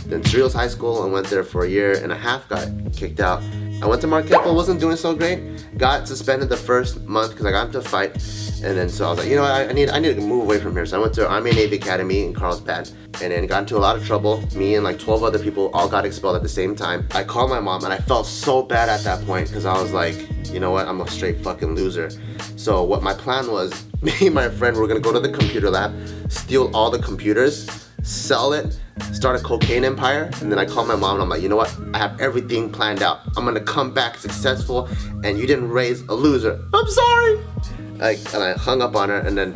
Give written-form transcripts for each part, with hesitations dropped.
Then Cerritos High School, I went there for a year and a half, got kicked out. I went to Marquette, wasn't doing so great. Got suspended the first month because I got into a fight. And then so I was like, you know what, I need to move away from here. So I went to Army and Navy Academy in Carlsbad and then got into a lot of trouble. Me and like 12 other people all got expelled at the same time. I called my mom and I felt so bad at that point because I was like, you know what, I'm a straight fucking loser. So what my plan was, me and my friend were gonna go to the computer lab, steal all the computers, sell it, start a cocaine empire, and then I called my mom and I'm like, you know what, I have everything planned out. I'm gonna come back successful and you didn't raise a loser. I'm sorry. And I hung up on her, and then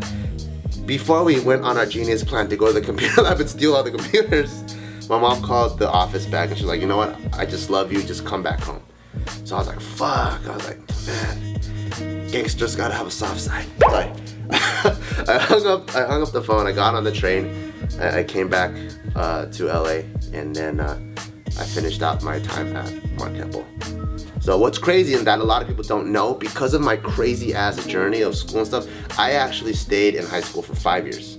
before we went on our genius plan to go to the computer lab and steal all the computers, my mom called the office back and she's like, you know what, I just love you, just come back home. So I was like, fuck, I was like, man, gangsters gotta have a soft side. So I hung up the phone, I got on the train, I came back to LA, and then I finished out my time at Marquette. So what's crazy and that a lot of people don't know, because of my crazy ass journey of school and stuff, I actually stayed in high school for 5 years.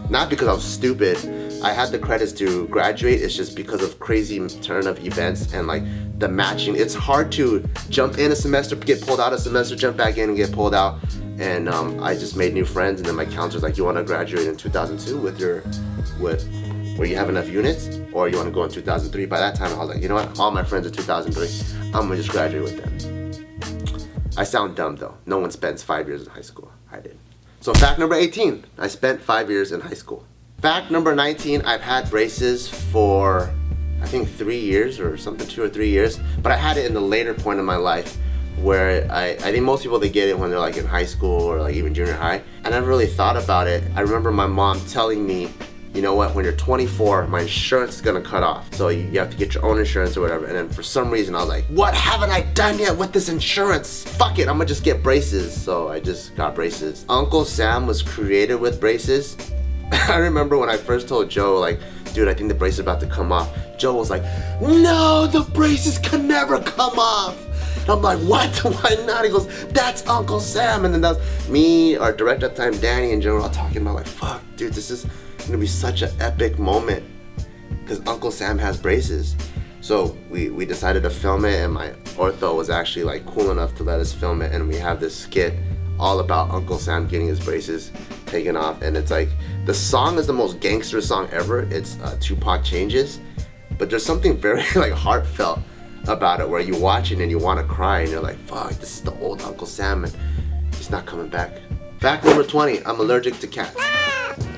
Not because I was stupid, I had the credits to graduate, it's just because of crazy turn of events and like the matching. It's hard to jump in a semester, get pulled out a semester, jump back in and get pulled out. And I just made new friends, and then my counselor's like, you wanna graduate in 2002 where you have enough units, or you want to go in 2003. By that time I was like, you know what, all my friends are 2003, I'm gonna just graduate with them. I sound dumb though, no one spends 5 years in high school. I did. So fact number 18, I spent 5 years in high school. Fact number 19, I've had braces for I think 3 years or something, 2 or 3 years, but I had it in the later point of my life where I think most people, they get it when they're like in high school or like even junior high. I never really thought about it. I remember my mom telling me, you know what, when you're 24, my insurance is gonna cut off. So you have to get your own insurance or whatever. And then for some reason I was like, what haven't I done yet with this insurance? Fuck it, I'm gonna just get braces. So I just got braces. Uncle Sam was created with braces. I remember when I first told Joe, like, dude, I think the brace is about to come off. Joe was like, no, the braces can never come off. And I'm like, what? Why not? He goes, that's Uncle Sam. And then that's me, our director at the time, Danny, and Joe were all talking about like, fuck, dude, this is gonna be such an epic moment because Uncle Sam has braces. So we decided to film it, and my ortho was actually like cool enough to let us film it, and we have this skit all about Uncle Sam getting his braces taken off. And it's like, the song is the most gangster song ever. It's Tupac Changes, but there's something very like heartfelt about it where you watch it and you want to cry, and you're like, fuck, this is the old Uncle Sam and he's not coming back. Fact number 20, I'm allergic to cats.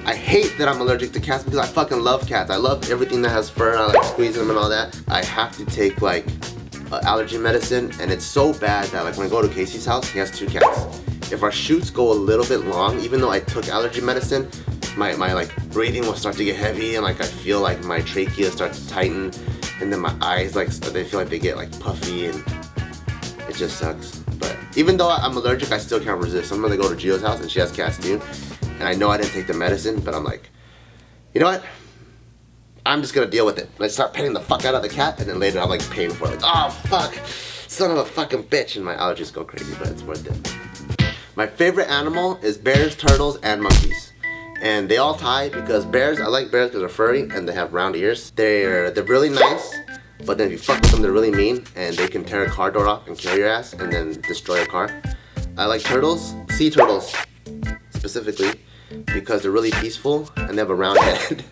I hate that I'm allergic to cats because I fucking love cats. I love everything that has fur, and I like squeezing them and all that. I have to take like allergy medicine, and it's so bad that like when I go to Casey's house, he has 2 cats. If our shoots go a little bit long, even though I took allergy medicine, my like breathing will start to get heavy, and like I feel like my trachea starts to tighten, and then my eyes like they feel like they get like puffy, and it just sucks. But even though I'm allergic, I still can't resist. I'm gonna go to Geo's house, and she has cats too. And I know I didn't take the medicine, but I'm like, you know what? I'm just gonna deal with it. And I start petting the fuck out of the cat, and then later I'm like paying for it. Like, oh fuck, son of a fucking bitch, and my allergies go crazy, but it's worth it. My favorite animal is bears, turtles, and monkeys. And they all tie because bears, I like bears because they're furry and they have round ears. They're really nice, but then if you fuck with them, they're really mean, and they can tear a car door off and kill your ass and then destroy a car. I like turtles, sea turtles specifically, because they're really peaceful and they have a round head.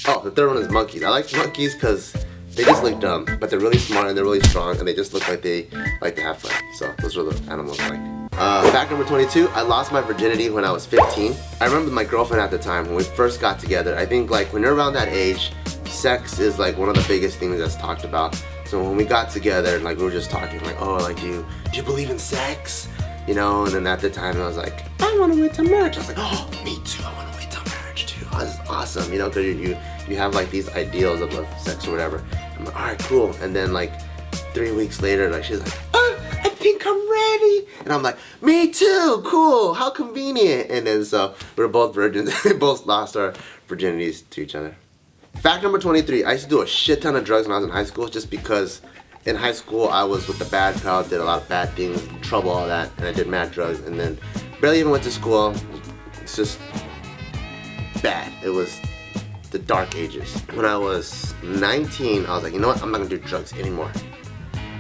Oh, the third one is monkeys. I like monkeys because they just look dumb, but they're really smart and they're really strong, and they just look like they like to have fun. So those are the animals I like. Fact number 22, I lost my virginity when I was 15. I remember my girlfriend at the time when we first got together. I think like when you're around that age, sex is like one of the biggest things that's talked about. So when we got together and like we were just talking like, oh, like do you believe in sex? You know, and then at the time I was like, I want to wait till marriage. I was like, oh, me too, I want to wait till marriage too. Oh, this is awesome, you know, because you have like these ideals of sex or whatever. I'm like, all right, cool. And then like 3 weeks later, like she's like, oh, I think I'm ready. And I'm like, me too, cool, how convenient. And then so we were both virgins. We both lost our virginities to each other. Fact number 23, I used to do a shit ton of drugs when I was in high school, just because in high school I was with the bad crowd, did a lot of bad things, trouble, all that, and I did mad drugs, and then barely even went to school. It's just bad. It was the dark ages. When I was 19, I was like, you know what? I'm not gonna do drugs anymore.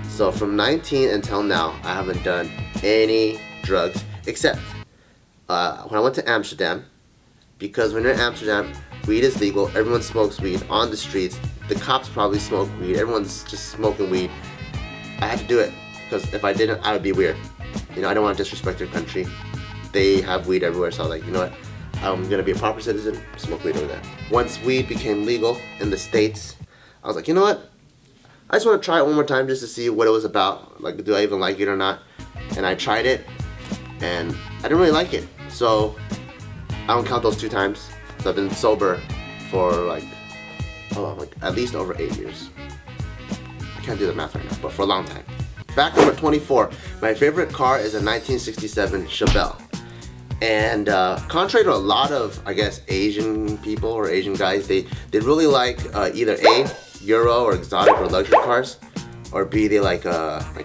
So from 19 until now, I haven't done any drugs except when I went to Amsterdam, because when you're in Amsterdam, weed is legal. Everyone smokes weed on the streets. The cops probably smoke weed. Everyone's just smoking weed. I had to do it because if I didn't, I would be weird. You know, I don't want to disrespect their country. They have weed everywhere, so I was like, you know what? I'm gonna be a proper citizen, smoke weed over there. Once weed became legal in the States, I was like, you know what? I just want to try it one more time just to see what it was about. Like, do I even like it or not? And I tried it, and I didn't really like it. So I don't count those 2 times. So I've been sober for like at least over 8 years. I can't do the math right now, but for a long time. Fact number 24, my favorite car is a 1967 Chevelle. And contrary to a lot of, I guess, Asian people or Asian guys, they really like either A, Euro or exotic or luxury cars, or B, they like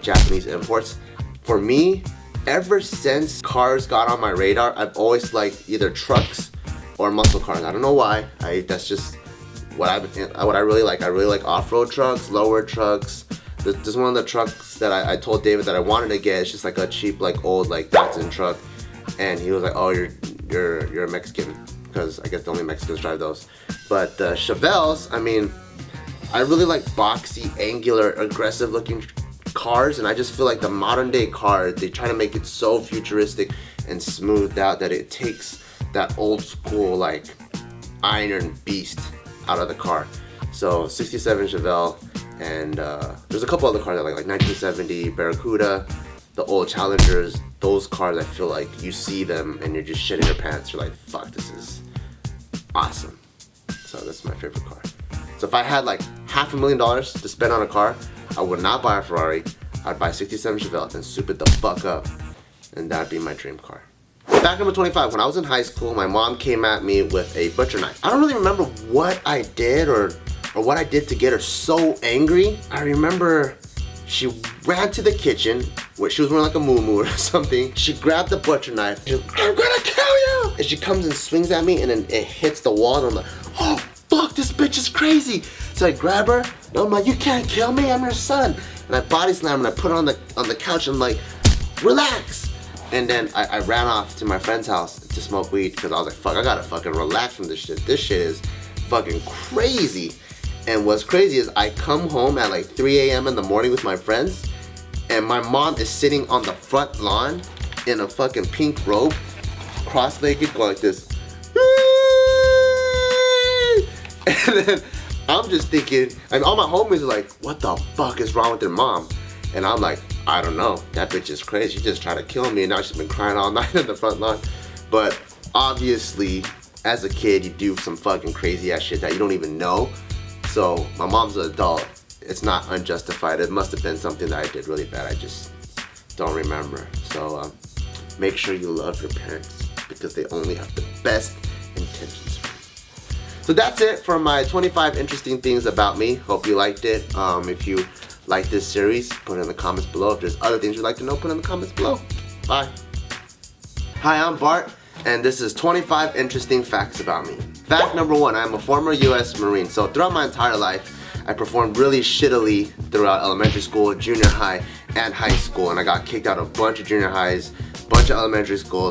Japanese imports. For me, ever since cars got on my radar, I've always liked either trucks or muscle cars. I don't know why. That's just what I really like. I really like off-road trucks, lower trucks. There's one of the trucks that I told David that I wanted to get. It's just like a cheap, like old, like Datsun truck, and he was like, "Oh, you're a Mexican," because I guess the only Mexicans drive those. But the Chevelles, I mean, I really like boxy, angular, aggressive-looking cars, and I just feel like the modern-day car, they try to make it so futuristic and smoothed out that it takes that old-school, like, iron beast out of the car. So 67 Chevelle, and there's a couple other cars I like 1970 Barracuda, the old Challengers. Those cars, I feel like you see them and you're just shitting your pants. You're like, fuck, this is awesome. So that's my favorite car. So if I had like $500,000 to spend on a car, I would not buy a Ferrari. I'd buy a 67 Chevelle and soup it the fuck up, and that'd be my dream car. Fact number 25, when I was in high school, my mom came at me with a butcher knife. I don't really remember what I did or what I did to get her so angry. I remember she ran to the kitchen, where she was wearing like a muumuu or something. She grabbed the butcher knife. She's like, "I'm gonna kill you!" And she comes and swings at me, and then it hits the wall, and I'm like, "Oh fuck, this bitch is crazy!" So I grab her, and I'm like, "You can't kill me, I'm your son." And I body slam her, and I put her on the couch, and I'm like, "Relax." And then I ran off to my friend's house to smoke weed, because I was like, fuck, I gotta fucking relax from this shit. This shit is fucking crazy. And what's crazy is I come home at like 3 a.m. in the morning with my friends, and my mom is sitting on the front lawn in a fucking pink robe, cross-legged, going like this. And then I'm just thinking, and all my homies are like, what the fuck is wrong with their mom? And I'm like, I don't know, that bitch is crazy. She just tried to kill me, and now she's been crying all night in the front lawn. But obviously, as a kid, you do some fucking crazy ass shit that you don't even know. So my mom's an adult. It's not unjustified. It must have been something that I did really bad. I just don't remember. So make sure you love your parents, because they only have the best intentions for you. So that's it for my 25 interesting things about me. Hope you liked it. If you like this series, put it in the comments below. If there's other things you'd like to know, put it in the comments below. Bye. Hi, I'm Bart, and this is 25 interesting facts about me. Fact number 1, I'm a former US Marine. So throughout my entire life, I performed really shittily throughout elementary school, junior high, and high school. And I got kicked out of a bunch of junior highs, bunch of elementary schools,